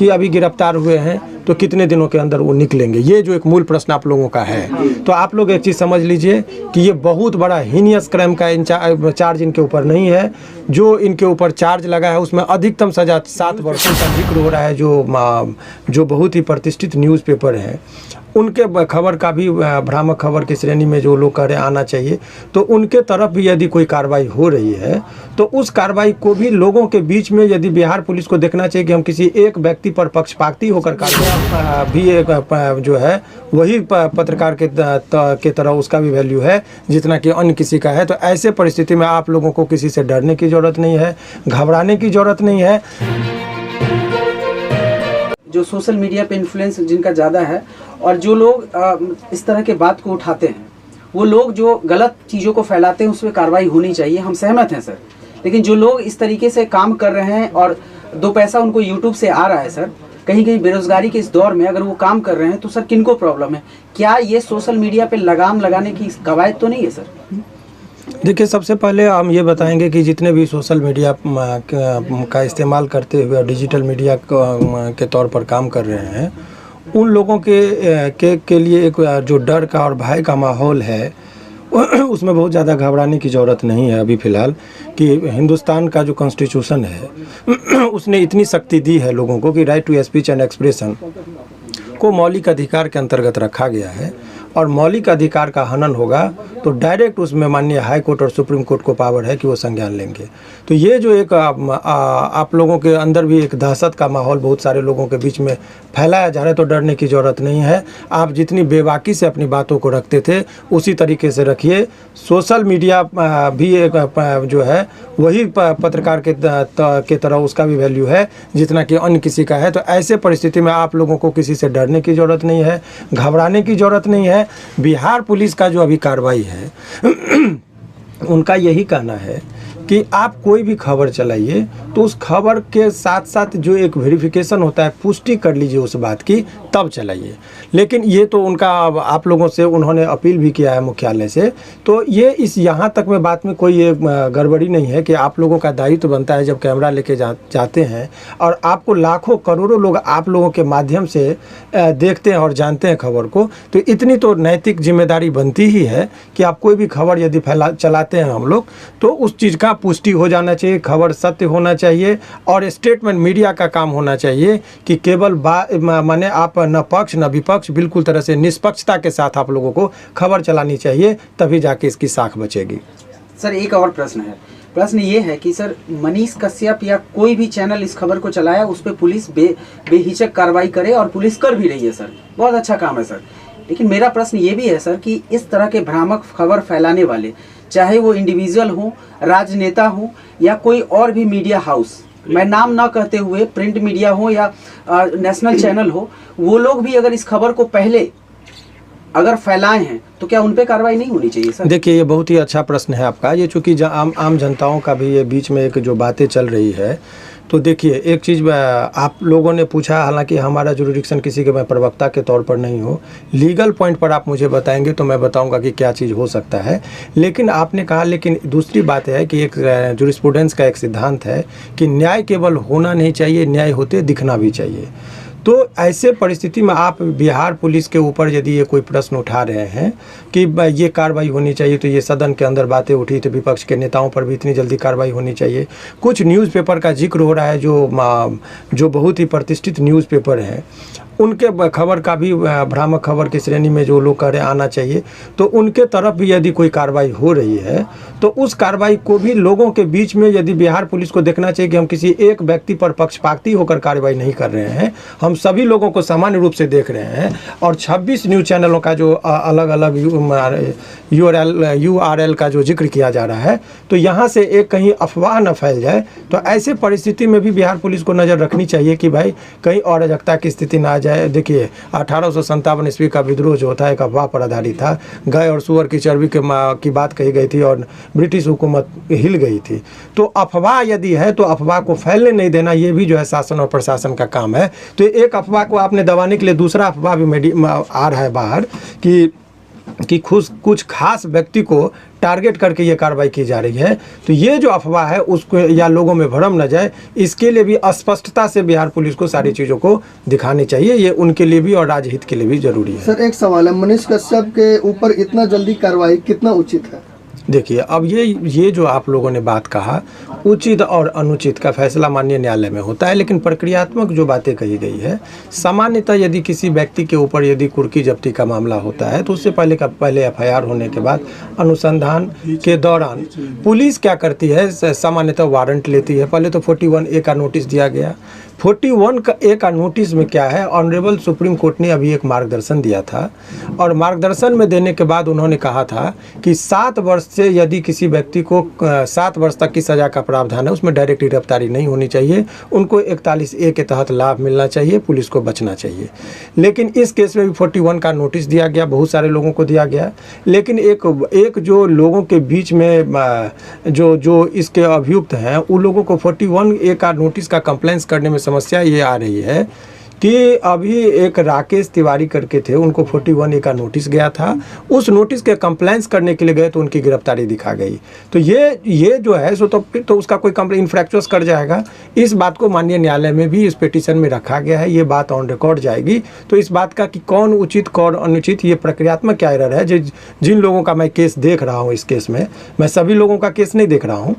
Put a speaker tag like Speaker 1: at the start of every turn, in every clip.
Speaker 1: कि अभी गिरफ्तार हुए हैं तो कितने दिनों के अंदर वो निकलेंगे। ये जो एक मूल प्रश्न आप लोगों का है। तो आप लोग एक चीज़ समझ लीजिए कि ये बहुत बड़ा हीनियस क्राइम का चार्ज इनके ऊपर नहीं है। जो इनके ऊपर चार्ज लगा है उसमें अधिकतम सज़ा 7 वर्षों का जिक्र हो रहा है। जो बहुत ही प्रतिष्ठित न्यूज़पेपर हैं उनके खबर का भी भ्रामक खबर की श्रेणी में जो लोग कह रहे आना चाहिए, तो उनके तरफ भी यदि कोई कार्रवाई हो रही है तो उस कार्रवाई को भी लोगों के बीच में यदि बिहार पुलिस को देखना चाहिए कि हम किसी एक व्यक्ति पर पक्षपाती होकर कार्रवाई भी एक जो है वही पत्रकार के तरह उसका भी वैल्यू है जितना कि अन्य किसी का है। तो ऐसे परिस्थिति में आप लोगों को किसी से डरने की ज़रूरत नहीं है, घबराने की ज़रूरत नहीं है।
Speaker 2: जो सोशल मीडिया पे इन्फ्लुएंस जिनका ज़्यादा है और जो लोग इस तरह के बात को उठाते हैं, वो लोग जो गलत चीज़ों को फैलाते हैं उस पर कार्रवाई होनी चाहिए, हम सहमत हैं सर। लेकिन जो लोग इस तरीके से काम कर रहे हैं और 2 पैसा उनको यूट्यूब से आ रहा है सर, कहीं कहीं बेरोजगारी के इस दौर में अगर वो काम कर रहे हैं तो सर किनको प्रॉब्लम है? क्या ये सोशल मीडिया पे लगाम लगाने की कवायद तो नहीं है सर?
Speaker 1: देखिए, सबसे पहले हम ये बताएंगे कि जितने भी सोशल मीडिया का इस्तेमाल करते हुए डिजिटल मीडिया के तौर पर काम कर रहे हैं, उन लोगों के लिए एक जो डर का और भय का माहौल है उसमें बहुत ज़्यादा घबराने की ज़रूरत नहीं है अभी फ़िलहाल। कि हिंदुस्तान का जो कॉन्स्टिट्यूशन है उसने इतनी शक्ति दी है लोगों को कि right to speech and expression को मौलिक अधिकार के अंतर्गत रखा गया है। और मौलिक अधिकार का हनन होगा तो डायरेक्ट उसमें माननीय हाई कोर्ट और सुप्रीम कोर्ट को पावर है कि वो संज्ञान लेंगे। तो ये जो एक आप लोगों के अंदर भी एक दहशत का माहौल बहुत सारे लोगों के बीच में फैलाया जा रहा है, तो डरने की ज़रूरत नहीं है। आप जितनी बेबाकी से अपनी बातों को रखते थे उसी तरीके से रखिए। सोशल मीडिया भी एक जो है वही पत्रकार के तरह उसका भी वैल्यू है जितना कि अन्य किसी का है। तो ऐसे परिस्थिति में आप लोगों को किसी से डरने की ज़रूरत नहीं है, घबराने की ज़रूरत नहीं है। बिहार पुलिस का जो अभी कार्रवाई है उनका यही कहना है कि आप कोई भी खबर चलाइए तो उस खबर के साथ साथ जो एक वेरिफिकेशन होता है, पुष्टि कर लीजिए उस बात की, तब चलाइए। लेकिन ये तो उनका आप लोगों से उन्होंने अपील भी किया है मुख्यालय से। तो ये इस यहाँ तक में बात में कोई ये गड़बड़ी नहीं है कि आप लोगों का दायित्व बनता है जब कैमरा लेके जाते हैं और आपको लाखों करोड़ों लोग आप लोगों के माध्यम से देखते हैं और जानते हैं खबर को, तो इतनी तो नैतिक जिम्मेदारी बनती ही है कि आप कोई भी खबर यदि चलाते हैं हम लोग तो उस चीज़ का पुष्टि हो जाना चाहिए, खबर सत्य होना चाहिए और स्टेटमेंट मीडिया का काम होना चाहिए कि केवल माने आप न पक्ष न विपक्ष, बिल्कुल तरह से निष्पक्षता के साथ आप लोगों को खबर चलानी चाहिए, तभी जाके इसकी साख बचेगी।
Speaker 2: सर एक और प्रश्न है। प्रश्न ये है कि सर मनीष कश्यप या कोई भी चैनल इस खबर को चलाया उस पर पुलिस बेहिचक कार्रवाई करे और पुलिस कर भी रही है सर, बहुत अच्छा काम है सर। लेकिन मेरा प्रश्न ये भी है सर कि इस तरह के भ्रामक खबर फैलाने वाले, चाहे वो इंडिविजुअल हो, राजनेता हो या कोई और भी मीडिया हाउस, मैं नाम ना कहते हुए प्रिंट मीडिया हो या नेशनल चैनल हो, वो लोग भी अगर इस खबर को पहले अगर फैलाए हैं तो क्या उन पे कार्रवाई नहीं होनी चाहिए सर?
Speaker 1: देखिए, ये बहुत ही अच्छा प्रश्न है आपका। ये चूँकि आम जनताओं का भी ये बीच में एक जो बातें चल रही है, तो देखिए एक चीज़ आप लोगों ने पूछा, हालांकि हमारा जुरिडिक्शन किसी के मैं प्रवक्ता के तौर पर नहीं हो, लीगल पॉइंट पर आप मुझे बताएंगे तो मैं बताऊंगा कि क्या चीज़ हो सकता है। लेकिन आपने कहा, लेकिन दूसरी बात है कि एक जुरिस्प्रूडेंस का एक सिद्धांत है कि न्याय केवल होना नहीं चाहिए, न्याय होते दिखना भी चाहिए। तो ऐसे परिस्थिति में आप बिहार पुलिस के ऊपर यदि ये कोई प्रश्न उठा रहे हैं कि ये कार्रवाई होनी चाहिए, तो ये सदन के अंदर बातें उठी तो विपक्ष के नेताओं पर भी इतनी जल्दी कार्रवाई होनी चाहिए। कुछ न्यूज़पेपर का जिक्र हो रहा है जो बहुत ही प्रतिष्ठित न्यूज़पेपर हैं, उनके खबर का भी भ्रामक खबर की श्रेणी में जो लोग कह रहे आना चाहिए, तो उनके तरफ भी यदि कोई कार्रवाई हो रही है तो उस कार्रवाई को भी लोगों के बीच में यदि बिहार पुलिस को देखना चाहिए कि हम किसी एक व्यक्ति पर पक्षपाती होकर कार्रवाई नहीं कर रहे हैं, हम सभी लोगों को सामान्य रूप से देख रहे हैं। और 26 न्यूज़ चैनलों का जो अलग अलग URL का जो जिक्र किया जा रहा है, तो यहाँ से एक कहीं अफवाह न फैल जाए। तो ऐसे परिस्थिति में भी बिहार पुलिस को नज़र रखनी चाहिए कि भाई कहीं अराजकता की स्थिति ना जाए। देखिए, 1857 ईस्वी का विद्रोह जो होता है एक अफवाह पर आधारित था। गाय और सुअर की चर्बी की बात कही गई थी और ब्रिटिश हुकूमत हिल गई थी। तो अफवाह यदि है तो अफवाह को फैलने नहीं देना, ये भी जो है शासन और प्रशासन का काम है। तो एक अफवाह को आपने दबाने के लिए दूसरा अफवाह भी आ रहा है बाहर कि कुछ खास व्यक्ति को टारगेट करके ये कार्रवाई की जा रही है। तो ये जो अफवाह है उसको या लोगों में भ्रम न जाए, इसके लिए भी स्पष्टता से बिहार पुलिस को सारी चीज़ों को दिखानी चाहिए। ये उनके लिए भी और राजहित के लिए भी जरूरी है।
Speaker 3: सर एक सवाल है, मनीष कश्यप के ऊपर इतना जल्दी कार्रवाई कितना उचित है?
Speaker 1: देखिए, अब ये जो आप लोगों ने बात कहा, उचित और अनुचित का फैसला माननीय न्यायालय में होता है, लेकिन प्रक्रियात्मक जो बातें कही गई है, सामान्यतः यदि किसी व्यक्ति के ऊपर यदि कुर्की जब्ती का मामला होता है तो उससे पहले एफआईआर होने के बाद अनुसंधान के दौरान पुलिस क्या करती है, सामान्यतः वारंट लेती है। पहले तो 41A का नोटिस दिया गया। 41A का नोटिस में क्या है, ऑनरेबल सुप्रीम कोर्ट ने अभी एक मार्गदर्शन दिया था, और मार्गदर्शन में देने के बाद उन्होंने कहा था कि 7 वर्ष से यदि किसी व्यक्ति को 7 वर्ष तक की सज़ा का प्रावधान है, उसमें डायरेक्ट गिरफ्तारी नहीं होनी चाहिए, उनको 41A के तहत लाभ मिलना चाहिए, पुलिस को बचना चाहिए। लेकिन इस केस में भी 41 का नोटिस दिया गया, बहुत सारे लोगों को दिया गया, लेकिन एक जो लोगों के बीच में जो इसके अभियुक्त हैं, उन लोगों को 41A का नोटिस का कंप्लेंस करने में समस्या ये आ रही है कि अभी एक राकेश तिवारी करके थे, उनको 41A का नोटिस गया था, उस नोटिस के कंप्लेंस करने के लिए गए तो उनकी गिरफ्तारी दिखा गई। तो ये जो है सो तो उसका कोई कंप्लेंट इन्फ्रैक्चुअस कर जाएगा। इस बात को माननीय न्यायालय में भी इस पिटीशन में रखा गया है, ये बात ऑन रिकॉर्ड जाएगी। तो इस बात का कि कौन उचित कौन अनुचित, ये प्रक्रियात्मक क्या एरर है। जिन लोगों का मैं केस देख रहा हूँ, इस केस में मैं सभी लोगों का केस नहीं देख रहा हूँ,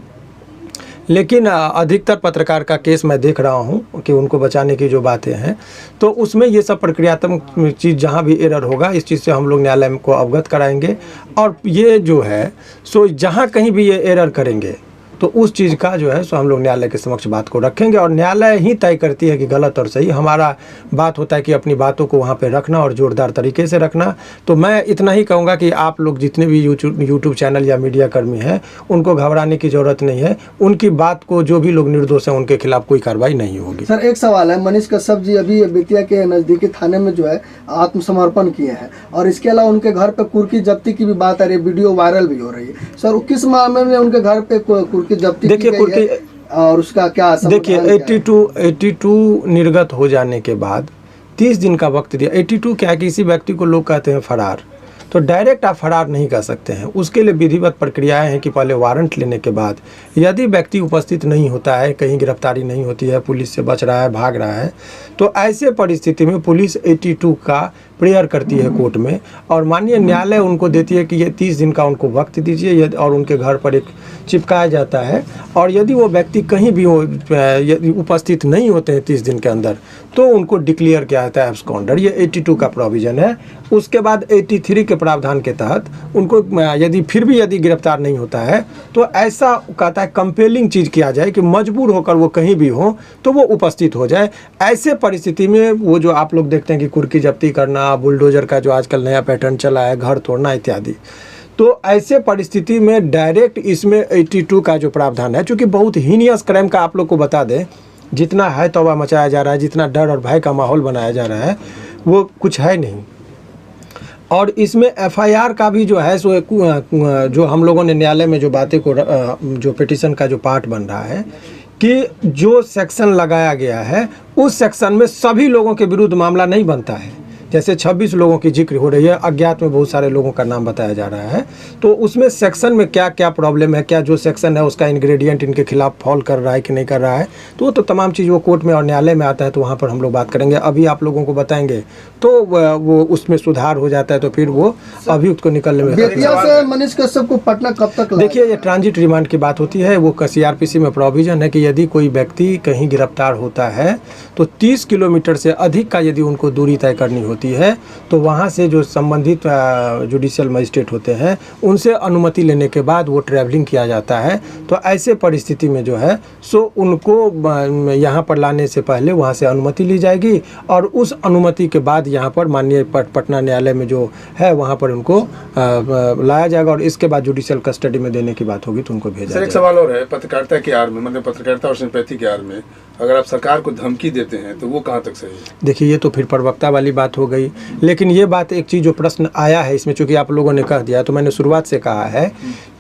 Speaker 1: लेकिन अधिकतर पत्रकार का केस मैं देख रहा हूं कि उनको बचाने की जो बातें हैं, तो उसमें ये सब प्रक्रियात्मक चीज़ जहां भी एरर होगा, इस चीज़ से हम लोग न्यायालय को अवगत कराएंगे। और ये जो है सो जहां कहीं भी ये एरर करेंगे तो उस चीज़ का जो है सो हम लोग न्यायालय के समक्ष बात को रखेंगे, और न्यायालय ही तय करती है कि गलत और सही। हमारा बात होता है कि अपनी बातों को वहाँ पे रखना और जोरदार तरीके से रखना। तो मैं इतना ही कहूँगा कि आप लोग जितने भी यूट्यूब चैनल या मीडिया कर्मी हैं, उनको घबराने की ज़रूरत नहीं है। उनकी बात को, जो भी लोग निर्दोष हैं उनके खिलाफ कोई कार्रवाई नहीं होगी।
Speaker 3: सर एक सवाल है, मनीष कश्यप जी अभी बेतिया के नज़दीकी थाने में जो है आत्मसमर्पण किए हैं, और इसके अलावा उनके घर पे कुर्की जब्ती की भी बात आ रही है, वीडियो वायरल भी हो रही है। सर किस मामले में उनके घर पे कुर्की जब्ती
Speaker 1: देखिए कुर्की,
Speaker 3: और उसका क्या
Speaker 1: देखिए 82 निर्गत हो जाने के बाद 30 दिन का वक्त दिया। 82 क्या है, किसी व्यक्ति को लोग कहते हैं फरार, तो डायरेक्ट आप फरार नहीं कर सकते हैं। उसके लिए विधिवत प्रक्रियाएं हैं कि पहले वारंट लेने के बाद यदि व्यक्ति उपस्थित नहीं होता है, कहीं गिरफ्तारी नहीं होती है, पुलिस से बच रहा है, भाग रहा है, तो ऐसे परिस्थिति में पुलिस 82 का प्रेयर करती है कोर्ट में, और माननीय न्यायालय उनको देती है कि ये 30 दिन का उनको वक्त दीजिए, और उनके घर पर एक चिपकाया जाता है। और यदि वो व्यक्ति कहीं भी यदि उपस्थित नहीं होते हैं 30 दिन के अंदर, तो उनको डिक्लेयर किया जाता है एब्सकॉन्डर। ये 82 का प्रोविज़न है। उसके बाद 83 के प्रावधान के तहत उनको यदि फिर भी यदि गिरफ्तार नहीं होता है, तो ऐसा कहता है कंपेलिंग चीज़ किया जाए कि मजबूर होकर वो कहीं भी हो तो वो उपस्थित हो जाए। ऐसे परिस्थिति में वो जो आप लोग देखते हैं कि कुर्की जब्ती करना, बुलडोजर का जो आजकल नया पैटर्न चला है, घर तोड़ना इत्यादि, तो ऐसे परिस्थिति में डायरेक्ट इसमें 82 का जो प्रावधान है, चूँकि बहुत हीनियस क्राइम का आप लोग को बता दें, जितना है तौबा मचाया जा रहा है, जितना डर और भय का माहौल बनाया जा रहा है, वो कुछ है नहीं। और इसमें एफआईआर का भी जो है सो जो हम लोगों ने न्यायालय में जो बातें को जो पिटीशन का जो पार्ट बन रहा है कि जो सेक्शन लगाया गया है, उस सेक्शन में सभी लोगों के विरुद्ध मामला नहीं बनता है। जैसे 26 लोगों की जिक्र हो रही है, अज्ञात में बहुत सारे लोगों का नाम बताया जा रहा है, तो उसमें सेक्शन में क्या क्या प्रॉब्लम है, क्या जो सेक्शन है उसका इंग्रेडिएंट इनके खिलाफ फॉल कर रहा है कि नहीं कर रहा है, तो वो तो तमाम चीज़ वो कोर्ट में और न्यायालय में आता है, तो वहाँ पर हम लोग बात करेंगे। अभी आप लोगों को बताएंगे तो वो उसमें सुधार हो जाता है, तो फिर वो अभियुक्त को निकलने में।
Speaker 3: बेतिया से मनीष कश्यप को पटना कब तक?
Speaker 1: देखिए, ये ट्रांजिट रिमांड की बात होती है। वो CRPC में प्रोविजन है कि यदि कोई व्यक्ति कहीं गिरफ्तार होता है तो 30 किलोमीटर से अधिक का यदि उनको दूरी तय करनी होती है, तो वहाँ से जो संबंधित जुडिशियल मजिस्ट्रेट होते हैं उनसे अनुमति लेने के बाद वो ट्रैवलिंग किया जाता है। तो ऐसे परिस्थिति में जो है सो उनको यहाँ पर लाने से पहले वहाँ से अनुमति ली जाएगी, और उस अनुमति के बाद यहाँ पर माननीय पटना न्यायालय में जो है वहाँ पर उनको लाया जाएगा, और इसके बाद जुडिशियल कस्टडी में देने की बात होगी तो उनको भेजा जाएगा।
Speaker 4: एक सवाल और है, पत्रकारिता की आड़ में, मतलब पत्रकारिता और सिंपैथी की आड़ में अगर आप सरकार को धमकी देते हैं तो वो कहाँ तक सही है?
Speaker 1: देखिए, ये तो फिर प्रवक्ता वाली बात हो गई, लेकिन ये बात एक चीज़ जो प्रश्न आया है इसमें, चूँकि आप लोगों ने कह दिया, तो मैंने शुरुआत से कहा है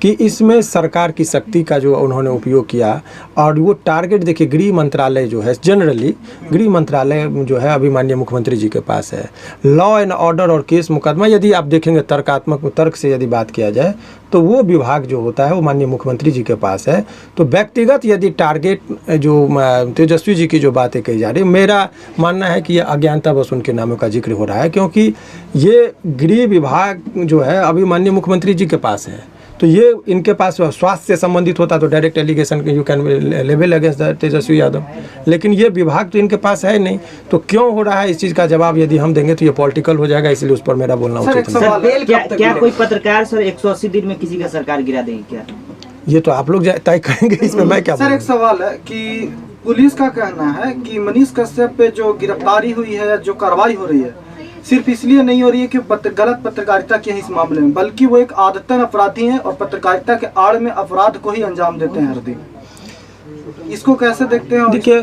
Speaker 1: कि इसमें सरकार की शक्ति का जो उन्होंने उपयोग किया, और वो टारगेट देखिए गृह मंत्रालय जो है, जनरली गृह मंत्रालय जो है अभी माननीय मुख्यमंत्री जी के पास है। लॉ एंड ऑर्डर और केस मुकदमा यदि आप देखेंगे तर्क से यदि बात किया जाए तो वो विभाग जो होता है वो माननीय मुख्यमंत्री जी के पास है। तो व्यक्तिगत यदि टारगेट जो तेजस्वी जी की जो बातें कही जा रही, मेरा मानना है कि ये अज्ञानता बस उनके नामों का जिक्र हो रहा है, क्योंकि ये गृह विभाग जो है अभी माननीय मुख्यमंत्री जी के पास है। तो ये इनके पास स्वास्थ्य से संबंधित होता तो direct allegation you can level against Tejashwi Yadav, लेकिन ये विभाग तो इनके पास है नहीं। तो क्यों हो रहा है इस चीज़ का जवाब यदि हम देंगे तो ये पॉलिटिकल हो जाएगा, इसलिए उस पर मेरा बोलना उचित नहीं।
Speaker 5: क्या कोई पत्रकार सर 180 दिन में किसी का सरकार गिरा देगी क्या?
Speaker 1: ये तो आप लोग तय करेंगे, इसमें मैं क्या
Speaker 6: सर एक सवाल है कि पुलिस का कहना है कि मनीष कश्यप पे जो गिरफ्तारी हुई है, जो कार्रवाई हो रही है, सिर्फ इसलिए नहीं हो रही है कि गलत पत्रकारिता की है इस मामले में, बल्कि वो एक आदतन अपराधी हैं और पत्रकारिता के आड़ में अपराध को ही अंजाम देते हैं हर दिन। इसको कैसे देखते हैं?
Speaker 1: देखिए,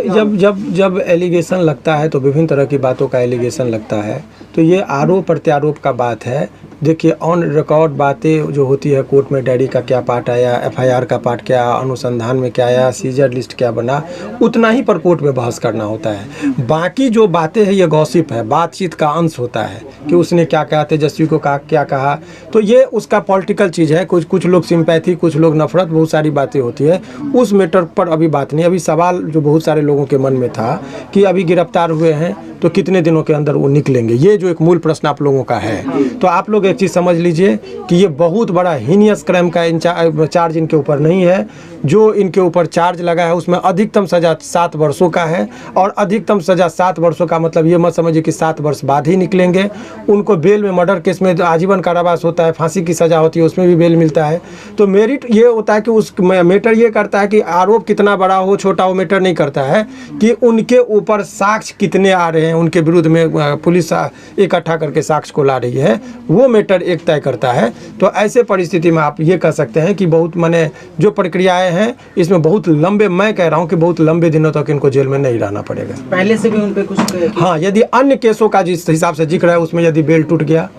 Speaker 1: जब एलिगेशन लगता है तो विभिन्न तरह की बातों का एलिगेशन लगता है, तो ये आरोप प्रत्यारोप का बात है। देखिए, ऑन रिकॉर्ड बातें जो होती है, कोर्ट में डायरी का क्या पार्ट आया, एफआईआर का पार्ट क्या, अनुसंधान में क्या आया, सीजर लिस्ट क्या बना, उतना ही पर कोर्ट में बहस करना होता है। बाकी जो बातें हैं ये गॉसिप है, बातचीत का अंश होता है कि उसने क्या कहा, तेजस्वी को क्या कहा, तो ये उसका पॉलिटिकल चीज़ है। कुछ लोग सिंपैथी, कुछ लोग नफरत, बहुत सारी बातें होती है। उस मैटर पर अभी बात नहीं। अभी सवाल जो बहुत सारे लोगों के मन में था कि अभी गिरफ्तार हुए हैं तो कितने दिनों के अंदर वो निकलेंगे, ये जो एक मूल प्रश्न आप लोगों का है। तो आप लोग एक चीज़ समझ लीजिए कि ये बहुत बड़ा हीनियस क्राइम का चार्ज इनके ऊपर नहीं है। जो इनके ऊपर चार्ज लगा है उसमें अधिकतम सज़ा 7 वर्षों का है, और अधिकतम सज़ा 7 वर्षों का मतलब ये मत समझिए कि 7 वर्ष बाद ही निकलेंगे। उनको बेल में, मर्डर केस में आजीवन कारावास होता है, फांसी की सज़ा होती है, उसमें भी बेल मिलता है। तो मेरिट ये होता है कि उस मैटर ये करता है कि आरोप कितना बड़ा हो छोटा हो मैटर नहीं करता है, कि उनके ऊपर साक्ष्य कितने आ रहे हैं, उनके विरुद्ध में पुलिस इकट्ठा करके साक्ष्य को ला रही है, वो मैटर एक तय करता है। तो ऐसे परिस्थिति में आप ये कह सकते हैं कि बहुत माने जो प्रक्रियाएं हैं इसमें बहुत लंबे, मैं कह रहा हूं कि बहुत लंबे दिनों तक इनको जेल में नहीं रहना पड़ेगा।
Speaker 2: पहले से भी उन पे कुछ
Speaker 1: हाँ, यदि अन्य केसों का जिस हिसाब से जिक्र है उसमें यदि बेल टूट गया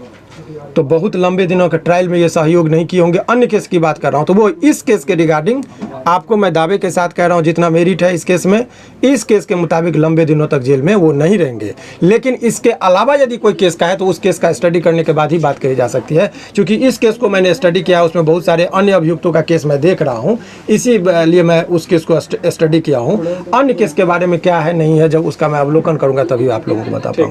Speaker 1: तो बहुत लंबे दिनों के ट्रायल में ये सहयोग नहीं किए होंगे। अन्य केस की बात कर रहा हूँ, तो वो इस केस के रिगार्डिंग आपको मैं दावे के साथ कह रहा हूँ, जितना मेरिट है इस केस में, इस केस के मुताबिक लंबे दिनों तक जेल में वो नहीं रहेंगे। लेकिन इसके अलावा यदि कोई केस का है तो उस केस का स्टडी करने के बाद ही बात कही जा सकती है, क्योंकि इस केस को मैंने स्टडी किया, उसमें बहुत सारे अन्य अभियुक्तों का केस मैं देख रहा हूँ, इसीलिए मैं उस केस को स्टडी किया हूँ। अन्य केस के बारे में क्या है नहीं है, जब उसका मैं अवलोकन करूँगा तभी आप लोगों को बता पाऊँगा।